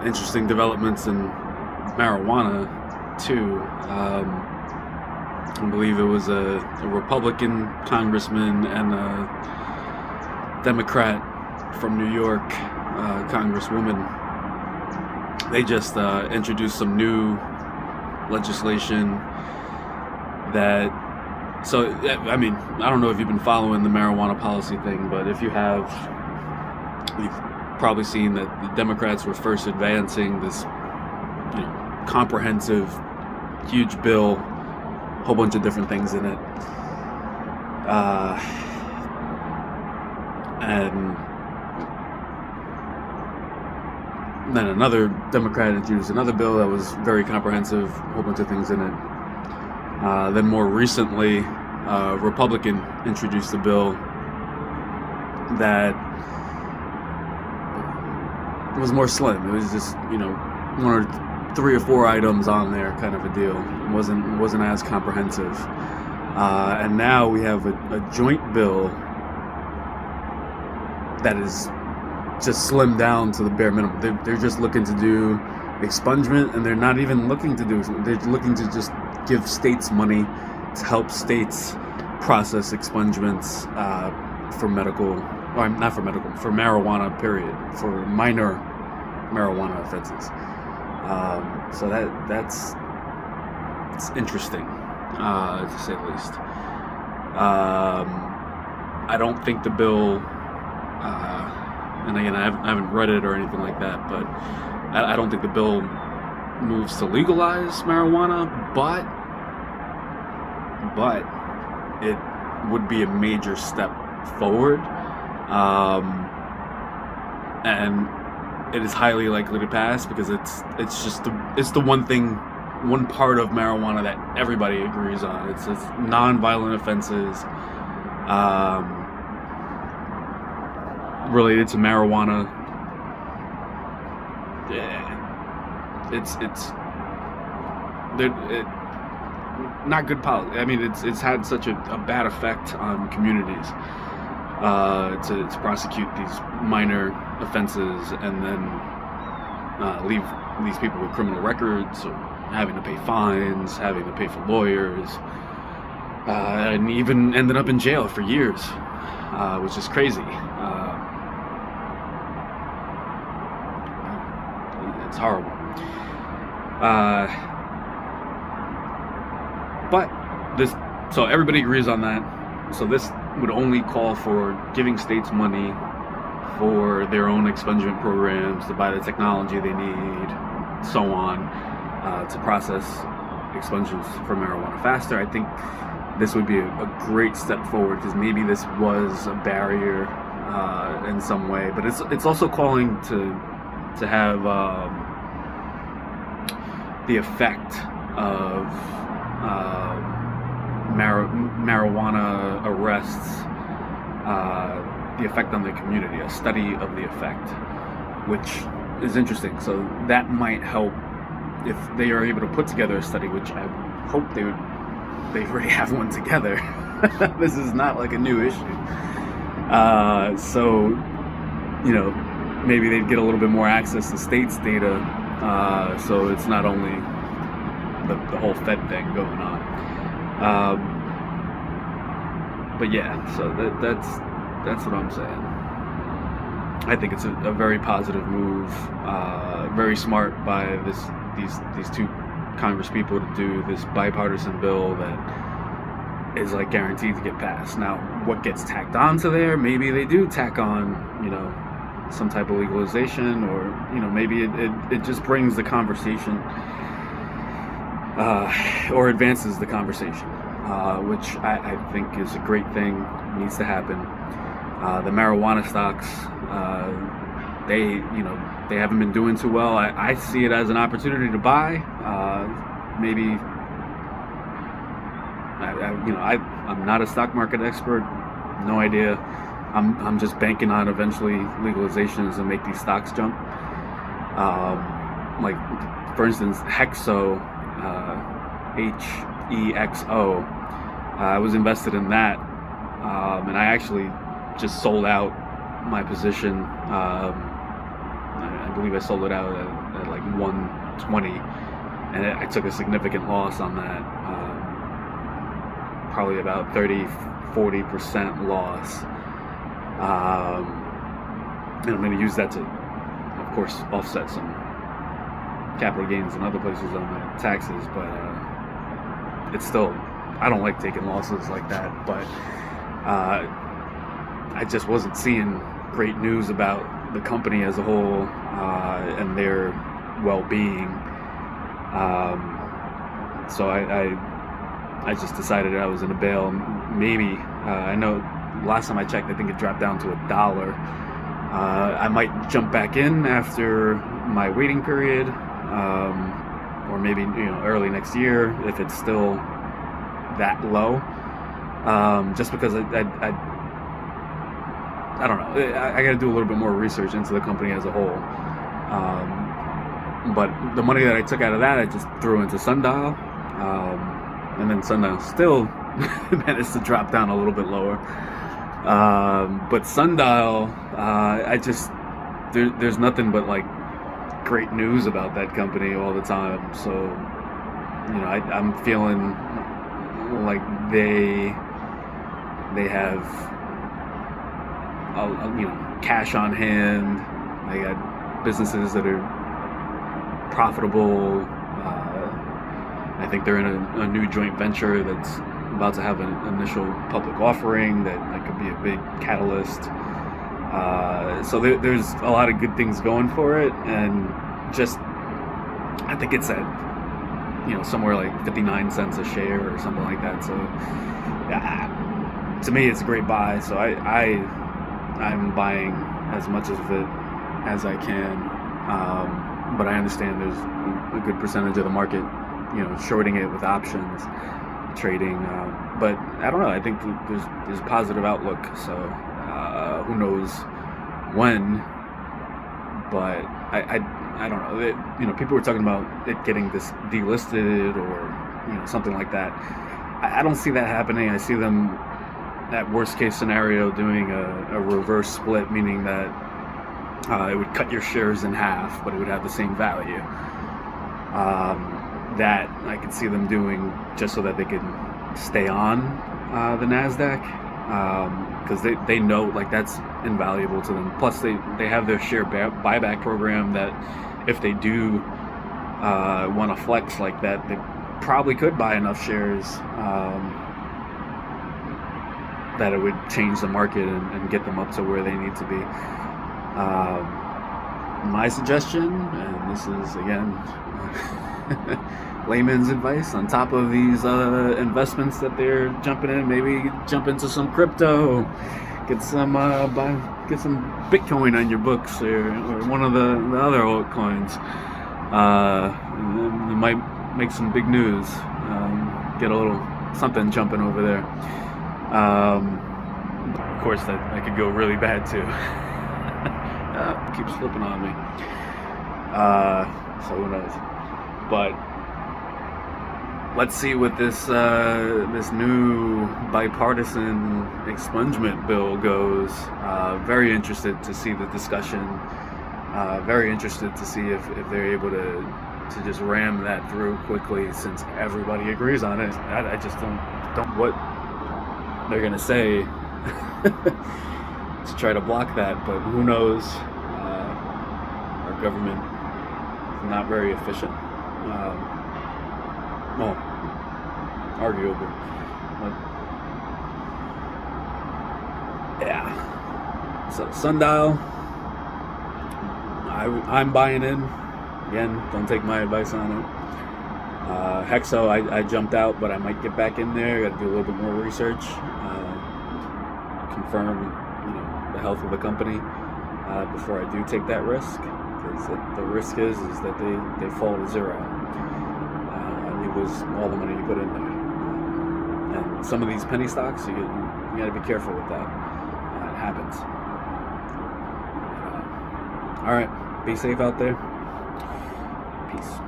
interesting developments in marijuana too. I believe it was a Republican congressman and a Democrat from New York congresswoman. They just introduced some new legislation that, so I mean, I don't know if you've been following the marijuana policy thing, but if you have, you've probably seen that the Democrats were first advancing this, comprehensive, huge bill, whole bunch of different things in it, and then another Democrat introduced another bill that was very comprehensive, a whole bunch of things in it. Then more recently, a Republican introduced a bill that was more slim. It was just, one or three or four items on there, kind of a deal. It wasn't as comprehensive. And now we have a joint bill that is just slimmed down to the bare minimum. They're just looking to do expungement, and they're not even looking to do. They're looking to just give states money to help states process expungements for marijuana. Period, for minor marijuana offenses. So that's interesting, to say the least. I don't think the bill. And again, I haven't read it or anything like that, but I don't think the bill moves to legalize marijuana, but it would be a major step forward, and it is highly likely to pass because it's the one part of marijuana that everybody agrees on. It's non-violent offenses. Related to marijuana. Not good policy. I mean, it's had such a bad effect on communities to prosecute these minor offenses and then leave these people with criminal records, or having to pay fines, having to pay for lawyers, and even ended up in jail for years, which is crazy. It's horrible. So everybody agrees on that. So this would only call for giving states money for their own expungement programs, to buy the technology they need, so on, to process expungements for marijuana faster. I think this would be a great step forward, because maybe this was a barrier in some way, but it's also calling to have the effect of marijuana arrests, the effect on the community, a study of the effect, which is interesting. So that might help if they are able to put together a study, which I hope they already have one together. This is not like a new issue. So, maybe they'd get a little bit more access to states' data, so it's not only the whole Fed thing going on. But yeah, so that's what I'm saying. I think it's a very positive move, very smart by these two Congress people to do this bipartisan bill that is like guaranteed to get passed. Now, what gets tacked onto there? Maybe they do tack on, some type of legalization, or maybe it just brings the conversation, or advances the conversation, which I think is a great thing, needs to happen. The marijuana stocks, they haven't been doing too well. I see it as an opportunity to buy. Maybe I'm not a stock market expert, no idea. I'm just banking on eventually legalizations and make these stocks jump. Like, for instance, Hexo, HEXO. I was invested in that, and I actually just sold out my position. I believe I sold it out at like 120, and I took a significant loss on that. Probably about 30-40% loss. And I'm going to use that to, of course, offset some capital gains in other places on my taxes, but it's still, I don't like taking losses like that, but I just wasn't seeing great news about the company as a whole and their well-being. So I just decided I was going to bail. Maybe, I know last time I checked, I think it dropped down to $1. I might jump back in after my waiting period, or maybe early next year if it's still that low. Just because I don't know. I got to do a little bit more research into the company as a whole. But the money that I took out of that, I just threw into Sundial, and then Sundial still managed to drop down a little bit lower. But Sundial, there's nothing but like great news about that company all the time. So, I'm feeling like they have, cash on hand. They got businesses that are profitable. I think they're in a new joint venture that's about to have an initial public offering that could be a big catalyst. So there's a lot of good things going for it, and just I think it's at somewhere like 59 cents a share or something like that. So to me, it's a great buy. So I'm buying as much of it as I can, but I understand there's a good percentage of the market, shorting it with options trading. But I don't know. I think there's a positive outlook. So who knows when? But I don't know. People were talking about it getting delisted or something like that. I don't see that happening. I see them, at worst case scenario, doing a reverse split, meaning that it would cut your shares in half, but it would have the same value. That I could see them doing just so that they can stay on the NASDAQ, because they know like that's invaluable to them. Plus they have their share buyback program that if they do want to flex like that, they probably could buy enough shares that it would change the market and get them up to where they need to be. My suggestion, and this is again layman's advice, on top of these investments that they're jumping in, maybe jump into some crypto, get some Bitcoin on your books, or one of the other altcoins. You might make some big news, get a little something jumping over there. Of course, that could go really bad too. Keeps flipping on me. So who knows? But let's see what this new bipartisan expungement bill goes. Very interested to see the discussion. Very interested to see if they're able to just ram that through quickly, since everybody agrees on it. I just don't what they're gonna say to try to block that, but who knows? Our government is not very efficient. Well, arguable, but yeah. So Sundial, I'm buying in. Again, don't take my advice on it. Hexo, I jumped out, but I might get back in there. Got to do a little bit more research, confirm, the health of the company before I do take that risk. Because the risk is that they fall to zero. You lose all the money you put in there. And some of these penny stocks, you got to be careful with that. It happens. All right, be safe out there. Peace.